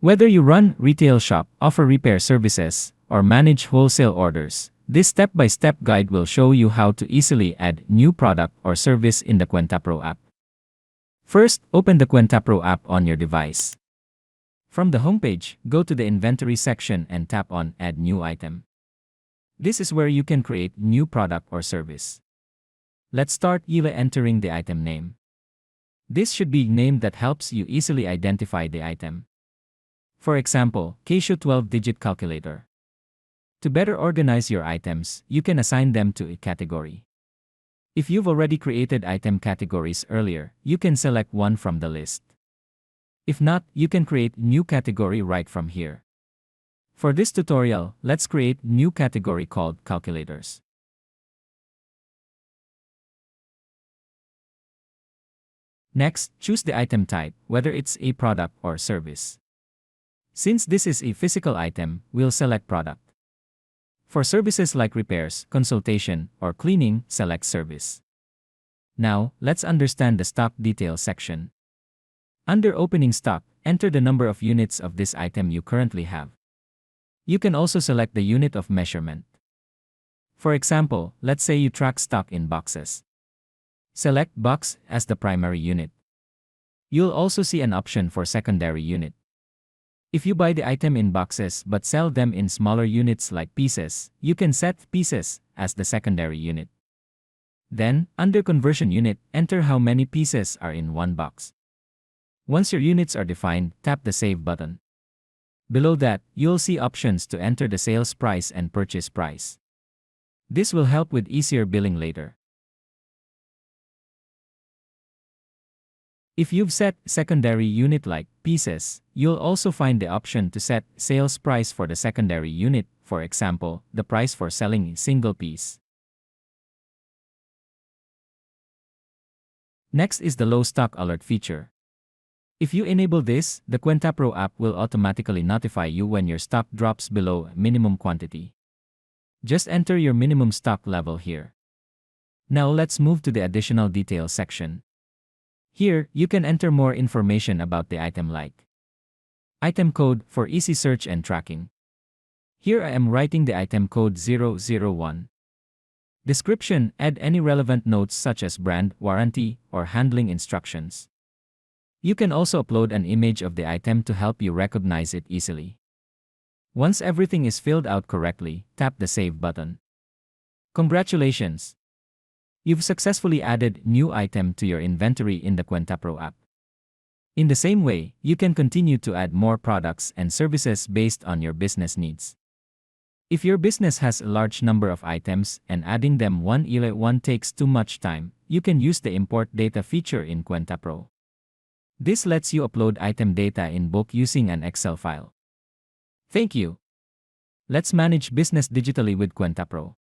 Whether you run retail shop, offer repair services, or manage wholesale orders, this step-by-step guide will show you how to easily add new product or service in the KwentaPro app. First, open the KwentaPro app on your device. From the homepage, go to the inventory section and tap on Add New Item. This is where you can create new product or service. Let's start by entering the item name. This should be a name that helps you easily identify the item. For example, Casio 12-digit calculator. To better organize your items, you can assign them to a category. If you've already created item categories earlier, you can select one from the list. If not, you can create new category right from here. For this tutorial, let's create new category called calculators. Next, choose the item type, whether it's a product or service. Since this is a physical item, we'll select product. For services like repairs, consultation, or cleaning, select service. Now, let's understand the stock details section. Under opening stock, enter the number of units of this item you currently have. You can also select the unit of measurement. For example, let's say you track stock in boxes. Select box as the primary unit. You'll also see an option for secondary unit. If you buy the item in boxes but sell them in smaller units like pieces, you can set pieces as the secondary unit. Then, under conversion unit, enter how many pieces are in one box. Once your units are defined, tap the Save button. Below that, you'll see options to enter the sales price and purchase price. This will help with easier billing later. If you've set secondary unit like pieces, you'll also find the option to set sales price for the secondary unit, for example, the price for selling a single piece. Next is the low stock alert feature. If you enable this, the KwentaPro app will automatically notify you when your stock drops below a minimum quantity. Just enter your minimum stock level here. Now let's move to the additional details section. Here, you can enter more information about the item like item code for easy search and tracking. Here I am writing the item code 001. Description, add any relevant notes such as brand, warranty, or handling instructions. You can also upload an image of the item to help you recognize it easily. Once everything is filled out correctly, tap the Save button. Congratulations! You've successfully added new item to your inventory in the KwentaPro app. In the same way, you can continue to add more products and services based on your business needs. If your business has a large number of items and adding them one by one takes too much time, you can use the Import Data feature in KwentaPro. This lets you upload item data in bulk using an Excel file. Thank you. Let's manage business digitally with KwentaPro.